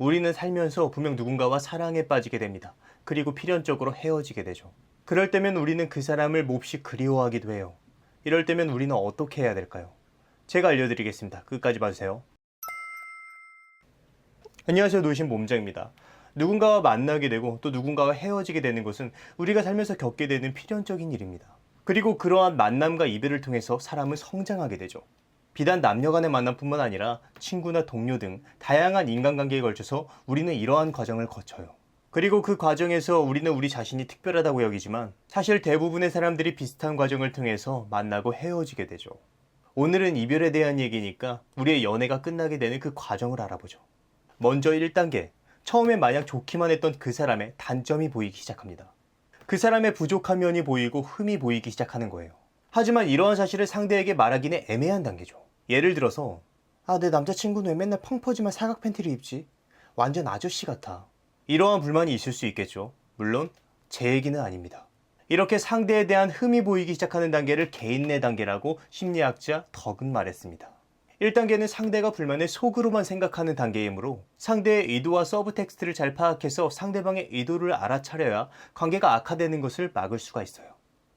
우리는 살면서 분명 누군가와 사랑에 빠지게 됩니다. 그리고 필연적으로 헤어지게 되죠. 그럴 때면 우리는 그 사람을 몹시 그리워하기도 해요. 이럴 때면 우리는 어떻게 해야 될까요? 제가 알려드리겠습니다. 끝까지 봐주세요. 안녕하세요. 노신 몸짱입니다. 누군가와 만나게 되고 또 누군가와 헤어지게 되는 것은 우리가 살면서 겪게 되는 필연적인 일입니다. 그리고 그러한 만남과 이별을 통해서 사람은 성장하게 되죠. 비단 남녀 간의 만남뿐만 아니라 친구나 동료 등 다양한 인간관계에 걸쳐서 우리는 이러한 과정을 거쳐요. 그리고 그 과정에서 우리는 우리 자신이 특별하다고 여기지만 사실 대부분의 사람들이 비슷한 과정을 통해서 만나고 헤어지게 되죠. 오늘은 이별에 대한 얘기니까 우리의 연애가 끝나게 되는 그 과정을 알아보죠. 먼저 1단계, 처음에 마냥 좋기만 했던 그 사람의 단점이 보이기 시작합니다. 그 사람의 부족한 면이 보이고 흠이 보이기 시작하는 거예요. 하지만 이러한 사실을 상대에게 말하기는 애매한 단계죠. 예를 들어서 내 남자친구는 왜 맨날 펑퍼짐한 사각 팬티를 입지? 완전 아저씨 같아. 이러한 불만이 있을 수 있겠죠. 물론 제 얘기는 아닙니다. 이렇게 상대에 대한 흠이 보이기 시작하는 단계를 개인내 단계라고 심리학자 덕은 말했습니다. 1단계는 상대가 불만을 속으로만 생각하는 단계이므로 상대의 의도와 서브텍스트를 잘 파악해서 상대방의 의도를 알아차려야 관계가 악화되는 것을 막을 수가 있어요.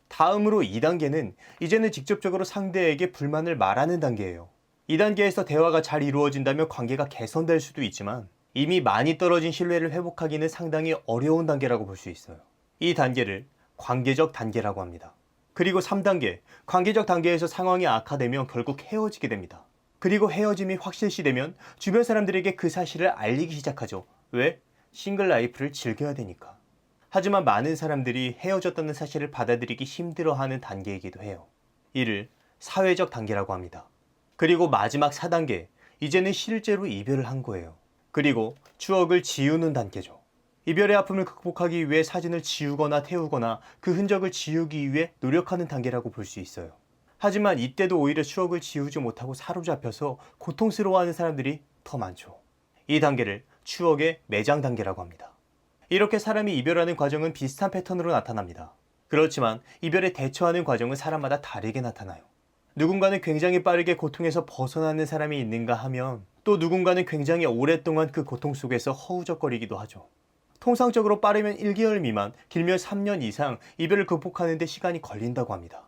다음으로 2단계는 이제는 직접적으로 상대에게 불만을 말하는 단계예요. 2단계에서 대화가 잘 이루어진다면 관계가 개선될 수도 있지만 이미 많이 떨어진 신뢰를 회복하기는 상당히 어려운 단계라고 볼 수 있어요. 이 단계를 관계적 단계라고 합니다. 그리고 3단계, 관계적 단계에서 상황이 악화되면 결국 헤어지게 됩니다. 그리고 헤어짐이 확실시되면 주변 사람들에게 그 사실을 알리기 시작하죠. 왜? 싱글 라이프를 즐겨야 되니까. 하지만 많은 사람들이 헤어졌다는 사실을 받아들이기 힘들어하는 단계이기도 해요. 이를 사회적 단계라고 합니다. 그리고 마지막 4단계, 이제는 실제로 이별을 한 거예요. 그리고 추억을 지우는 단계죠. 이별의 아픔을 극복하기 위해 사진을 지우거나 태우거나 그 흔적을 지우기 위해 노력하는 단계라고 볼 수 있어요. 하지만 이때도 오히려 추억을 지우지 못하고 사로잡혀서 고통스러워하는 사람들이 더 많죠. 이 단계를 추억의 매장 단계라고 합니다. 이렇게 사람이 이별하는 과정은 비슷한 패턴으로 나타납니다. 그렇지만 이별에 대처하는 과정은 사람마다 다르게 나타나요. 누군가는 굉장히 빠르게 고통에서 벗어나는 사람이 있는가 하면 또 누군가는 굉장히 오랫동안 그 고통 속에서 허우적거리기도 하죠. 통상적으로 빠르면 1개월 미만, 길면 3년 이상 이별을 극복하는 데 시간이 걸린다고 합니다.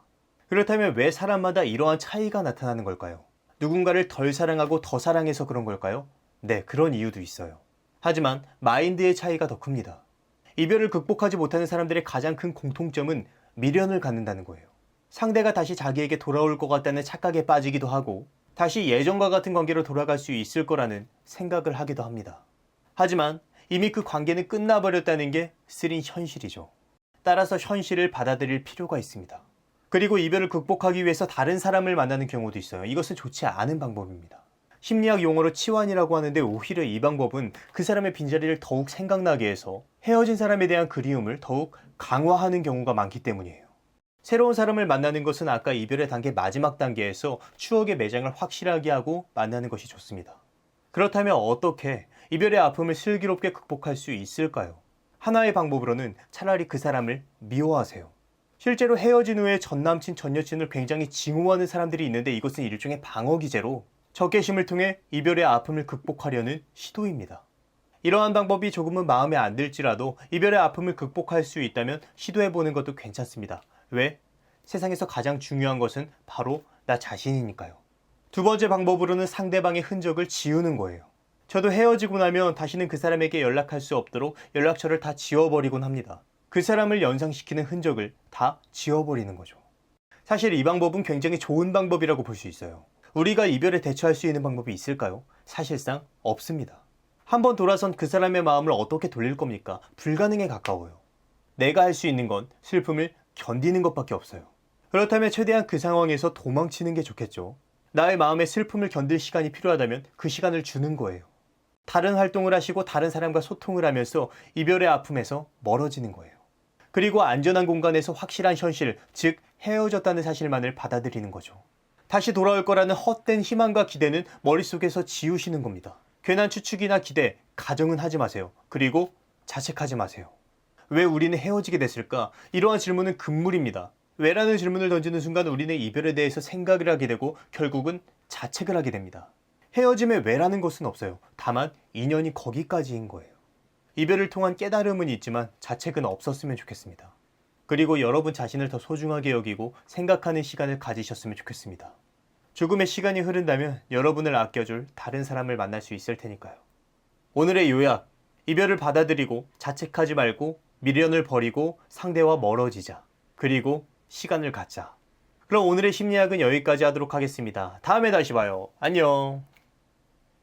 그렇다면 왜 사람마다 이러한 차이가 나타나는 걸까요? 누군가를 덜 사랑하고 더 사랑해서 그런 걸까요? 네, 그런 이유도 있어요. 하지만 마인드의 차이가 더 큽니다. 이별을 극복하지 못하는 사람들의 가장 큰 공통점은 미련을 갖는다는 거예요. 상대가 다시 자기에게 돌아올 것 같다는 착각에 빠지기도 하고 다시 예전과 같은 관계로 돌아갈 수 있을 거라는 생각을 하기도 합니다. 하지만 이미 그 관계는 끝나버렸다는 게 쓰린 현실이죠. 따라서 현실을 받아들일 필요가 있습니다. 그리고 이별을 극복하기 위해서 다른 사람을 만나는 경우도 있어요. 이것은 좋지 않은 방법입니다. 심리학 용어로 치환이라고 하는데 오히려 이 방법은 그 사람의 빈자리를 더욱 생각나게 해서 헤어진 사람에 대한 그리움을 더욱 강화하는 경우가 많기 때문이에요. 새로운 사람을 만나는 것은 아까 이별의 단계 마지막 단계에서 추억의 매장을 확실하게 하고 만나는 것이 좋습니다. 그렇다면 어떻게 이별의 아픔을 슬기롭게 극복할 수 있을까요? 하나의 방법으로는 차라리 그 사람을 미워하세요. 실제로 헤어진 후에 전남친, 전여친을 굉장히 증오하는 사람들이 있는데 이것은 일종의 방어 기제로 적개심을 통해 이별의 아픔을 극복하려는 시도입니다. 이러한 방법이 조금은 마음에 안 들지라도 이별의 아픔을 극복할 수 있다면 시도해보는 것도 괜찮습니다. 왜? 세상에서 가장 중요한 것은 바로 나 자신이니까요. 두 번째 방법으로는 상대방의 흔적을 지우는 거예요. 저도 헤어지고 나면 다시는 그 사람에게 연락할 수 없도록 연락처를 다 지워버리곤 합니다. 그 사람을 연상시키는 흔적을 다 지워버리는 거죠. 사실 이 방법은 굉장히 좋은 방법이라고 볼 수 있어요. 우리가 이별에 대처할 수 있는 방법이 있을까요? 사실상 없습니다. 한번 돌아선 그 사람의 마음을 어떻게 돌릴 겁니까? 불가능에 가까워요. 내가 할 수 있는 건 슬픔을 견디는 것밖에 없어요. 그렇다면 최대한 그 상황에서 도망치는 게 좋겠죠. 나의 마음에 슬픔을 견딜 시간이 필요하다면 그 시간을 주는 거예요. 다른 활동을 하시고 다른 사람과 소통을 하면서 이별의 아픔에서 멀어지는 거예요. 그리고 안전한 공간에서 확실한 현실, 즉 헤어졌다는 사실만을 받아들이는 거죠. 다시 돌아올 거라는 헛된 희망과 기대는 머릿속에서 지우시는 겁니다. 괜한 추측이나 기대, 가정은 하지 마세요. 그리고 자책하지 마세요. 왜 우리는 헤어지게 됐을까? 이러한 질문은 금물입니다. 왜라는 질문을 던지는 순간 우리는 이별에 대해서 생각을 하게 되고 결국은 자책을 하게 됩니다. 헤어짐의 왜라는 것은 없어요. 다만 인연이 거기까지인 거예요. 이별을 통한 깨달음은 있지만 자책은 없었으면 좋겠습니다. 그리고 여러분 자신을 더 소중하게 여기고 생각하는 시간을 가지셨으면 좋겠습니다. 조금의 시간이 흐른다면 여러분을 아껴줄 다른 사람을 만날 수 있을 테니까요. 오늘의 요약, 이별을 받아들이고 자책하지 말고 미련을 버리고 상대와 멀어지자. 그리고 시간을 갖자. 그럼 오늘의 심리학은 여기까지 하도록 하겠습니다. 다음에 다시 봐요. 안녕.